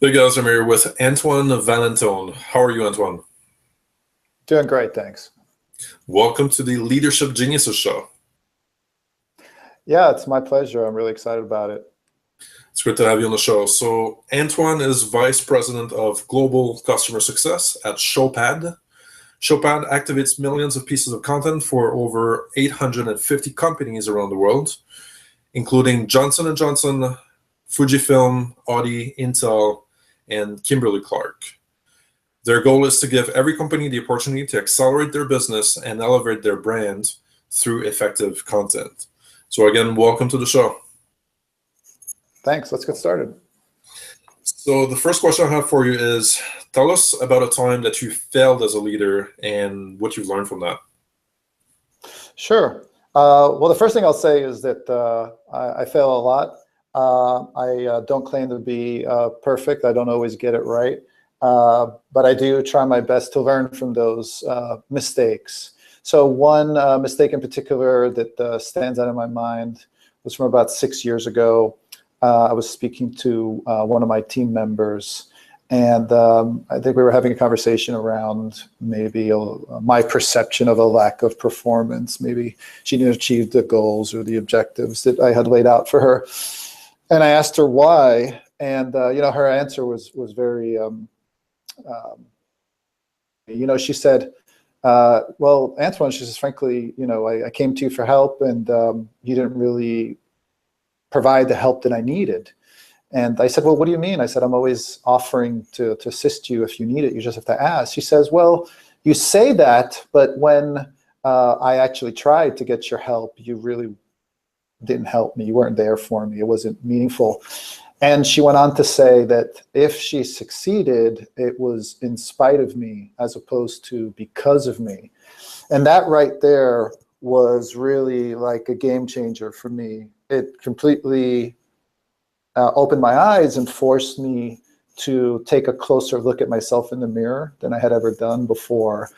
Hey guys, I'm here with Antoine Valentone. How are you, Antoine? Doing great, thanks. Welcome to the Leadership Geniuses Show. Yeah, it's my pleasure. I'm really excited about it. It's great to have you on the show. So, Antoine is Vice President of Global Customer Success at Showpad. Showpad activates millions of pieces of content for over 850 companies around the world, including Johnson & Johnson, Fujifilm, Audi, Intel, and Kimberly-Clark. Their goal is to give every company the opportunity to accelerate their business and elevate their brand through effective content. So again, welcome to the show. Thanks. Let's get started. So the first question I have for you is, tell us about a time that you failed as a leader and what you've learned from that. Sure. Well, the first thing I'll say is that I fail a lot. I don't claim to be perfect. I don't always get it right. But I do try my best to learn from those mistakes. So one mistake in particular that stands out in my mind was from about 6 years ago. I was speaking to one of my team members, and I think we were having a conversation around maybe my perception of a lack of performance. Maybe she didn't achieve the goals or the objectives that I had laid out for her. And I asked her why, and her answer was very, she said, well, Antoine, she says, frankly, I came to you for help, and you didn't really provide the help that I needed. And I said, well, what do you mean? I said, I'm always offering to assist you if you need it. You just have to ask. She says, well, you say that, but when I actually tried to get your help, you really didn't help me. You weren't there for me. It wasn't meaningful. And she went on to say that if she succeeded, it was in spite of me as opposed to because of me. And that right there was really like a game changer for me. It completely opened my eyes and forced me to take a closer look at myself in the mirror than I had ever done before.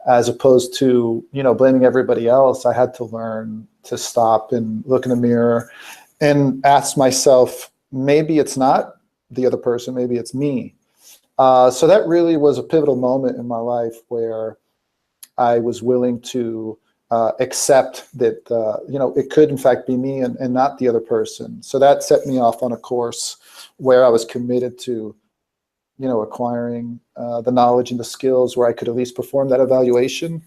As opposed to, blaming everybody else, I had to learn to stop and look in the mirror and ask myself, maybe it's not the other person, maybe it's me. So that really was a pivotal moment in my life where I was willing to accept that, it could in fact be me and not the other person. So that set me off on a course where I was committed to, acquiring the knowledge and the skills where I could at least perform that evaluation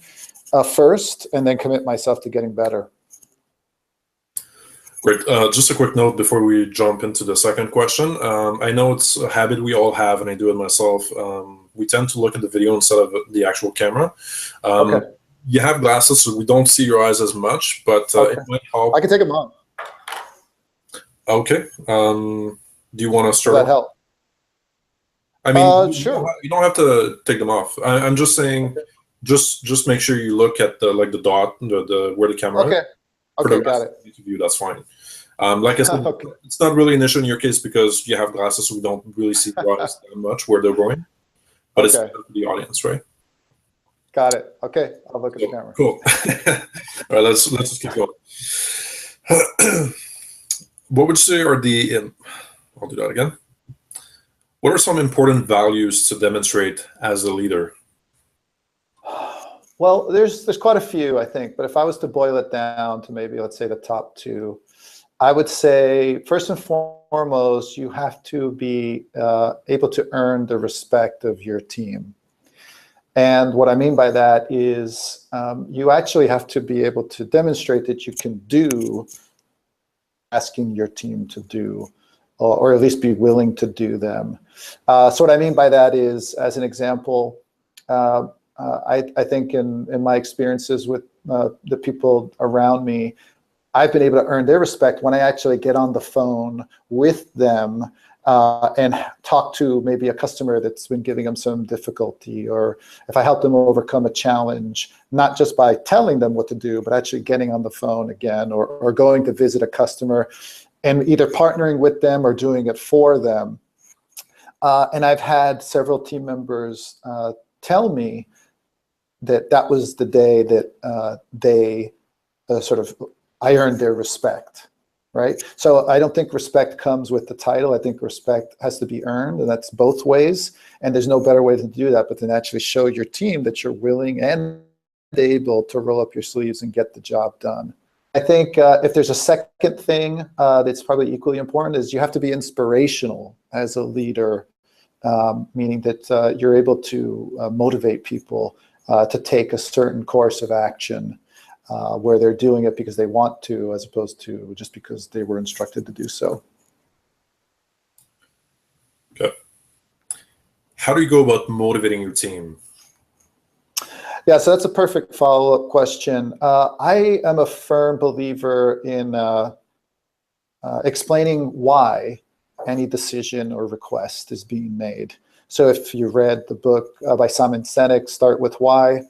first and then commit myself to getting better. Great. Just a quick note before we jump into the second question. I know it's a habit we all have, and I do it myself. We tend to look at the video instead of the actual camera. Okay. You have glasses, so we don't see your eyes as much, but Okay. it might help. I can take them off. Okay. Do you want to Does start? that help? I mean, Sure. you don't have to take them off. I'm just saying, Okay. just make sure you look at the dot, the where the camera is. Okay. For the Okay, got rest it. of the view, that's fine. Like I said, Okay. it's not really an issue in your case because you have glasses, so we don't really see the eyes that much where they're going. But it's Okay. for the audience, right? Got it. Okay. I'll look at the camera. Cool. All right, let's just keep going. What would you say are I'll do that again. What are some important values to demonstrate as a leader? Well, there's quite a few, I think, but if I was to boil it down to maybe, let's say, the top two, I would say first and foremost, you have to be able to earn the respect of your team. And what I mean by that is you actually have to be able to demonstrate that you can do asking your team to do, or at least be willing to do them. So what I mean by that is, as an example, I think in my experiences with the people around me, I've been able to earn their respect when I actually get on the phone with them and talk to maybe a customer that's been giving them some difficulty, or if I help them overcome a challenge, not just by telling them what to do, but actually getting on the phone again, or going to visit a customer and either partnering with them or doing it for them. And I've had several team members tell me that was the day that I earned their respect. right? So I don't think respect comes with the title. I think respect has to be earned, and that's both ways. And there's no better way to do that but to actually show your team that you're willing and able to roll up your sleeves and get the job done. I think if there's a second thing that's probably equally important is you have to be inspirational as a leader, meaning that you're able to motivate people to take a certain course of action where they're doing it because they want to, as opposed to just because they were instructed to do so. Okay. How do you go about motivating your team? Yeah, so that's a perfect follow-up question. I am a firm believer in explaining why any decision or request is being made. So if you read the book by Simon Sinek, Start With Why,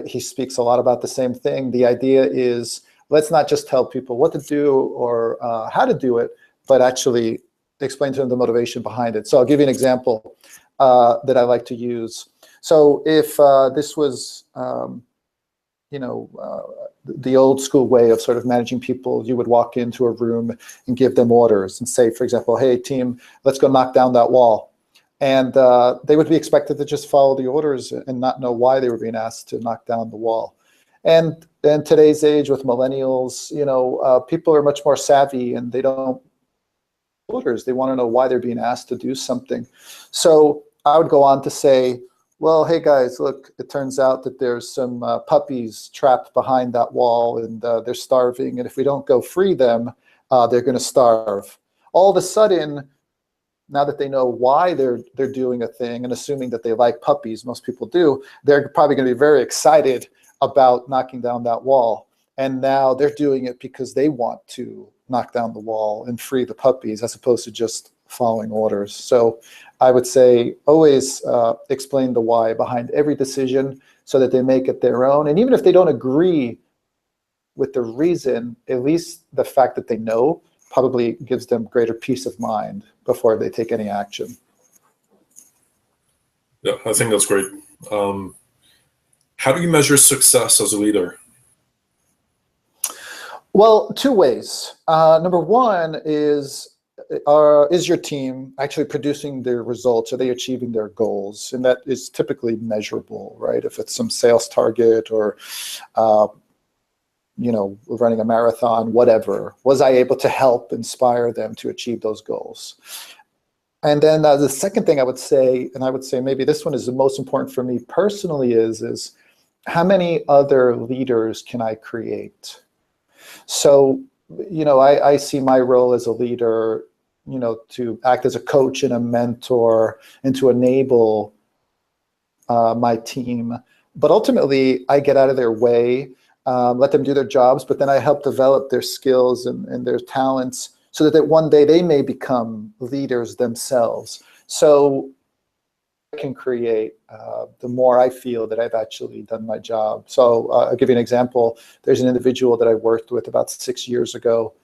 he speaks a lot about the same thing. The idea is, let's not just tell people what to do or how to do it, but actually explain to them the motivation behind it. So I'll give you an example that I like to use. So if this was, the old school way of sort of managing people, you would walk into a room and give them orders and say, for example, hey, team, let's go knock down that wall. And they would be expected to just follow the orders and not know why they were being asked to knock down the wall. And in today's age with millennials, people are much more savvy and they don't orders. They want to know why they're being asked to do something. So I would go on to say, well, hey guys, look, it turns out that there's some puppies trapped behind that wall and they're starving. And if we don't go free them, they're going to starve. All of a sudden, now that they know why they're doing a thing, and assuming that they like puppies, most people do, they're probably going to be very excited about knocking down that wall. And now they're doing it because they want to knock down the wall and free the puppies, as opposed to just following orders. So I would say always explain the why behind every decision so that they make it their own. And even if they don't agree with the reason, at least the fact that they know probably gives them greater peace of mind before they take any action. Yeah, I think that's great. How do you measure success as a leader? Well, two ways. Number one is your team actually producing their results? Are they achieving their goals? And that is typically measurable, right? If it's some sales target or running a marathon, whatever, was I able to help inspire them to achieve those goals? And then the second thing I would say, and I would say maybe this one is the most important for me personally, is how many other leaders can I create? So, I see my role as a leader, to act as a coach and a mentor and to enable my team. But ultimately, I get out of their way, let them do their jobs, but then I help develop their skills and their talents so that one day they may become leaders themselves. So I can create, the more I feel that I've actually done my job. So I'll give you an example. There's an individual that I worked with about 6 years ago,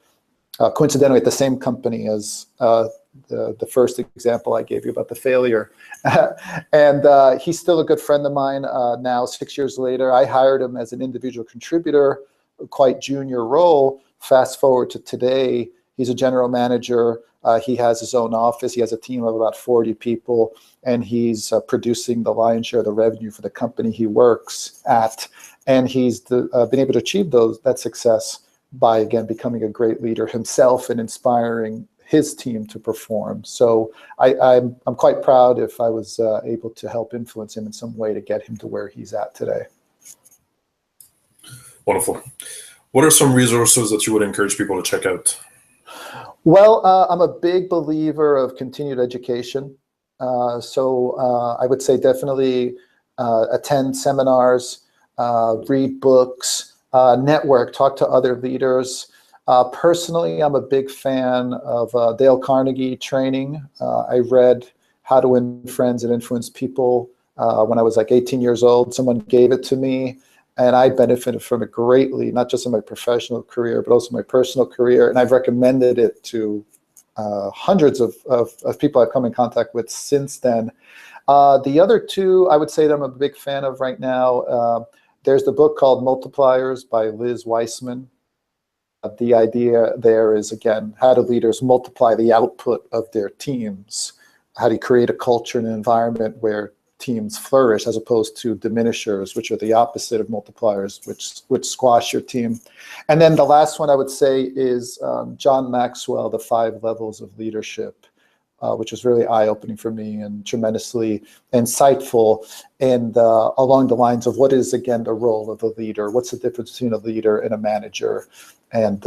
coincidentally at the same company as the first example I gave you about the failure. And he's still a good friend of mine now, 6 years later. I hired him as an individual contributor, quite junior role. Fast forward to today, he's a general manager. He has his own office. He has a team of about 40 people, and he's producing the lion's share of the revenue for the company he works at. And he's been able to achieve that success by, again, becoming a great leader himself and inspiring his team to perform. So I'm quite proud if I was able to help influence him in some way to get him to where he's at today. Wonderful. What are some resources that you would encourage people to check out? Well, I'm a big believer of continued education. So I would say definitely attend seminars, read books, network, talk to other leaders. Personally, I'm a big fan of Dale Carnegie training. I read How to Win Friends and Influence People when I was like 18 years old. Someone gave it to me, and I benefited from it greatly, not just in my professional career, but also my personal career. And I've recommended it to hundreds of people I've come in contact with since then. The other two I would say that I'm a big fan of right now, there's the book called Multipliers by Liz Weissman. the idea there is, again, how do leaders multiply the output of their teams? How do you create a culture and an environment where teams flourish as opposed to diminishers, which are the opposite of multipliers, which squash your team? And then the last one I would say is John Maxwell, The 5 Levels of Leadership, which was really eye-opening for me and tremendously insightful, and along the lines of what is, again, the role of a leader? What's the difference between a leader and a manager? And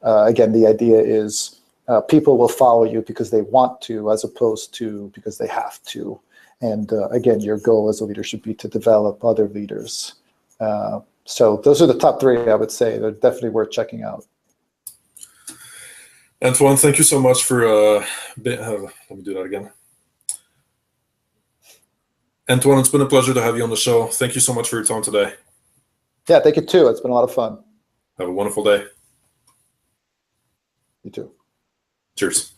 again, the idea is people will follow you because they want to, as opposed to because they have to. And again, your goal as a leader should be to develop other leaders. So those are the top 3, I would say. They're definitely worth checking out. Antoine, thank you so much for, let me do that again. Antoine, it's been a pleasure to have you on the show. Thank you so much for your time today. Yeah, thank you too. It's been a lot of fun. Have a wonderful day. You too. Cheers.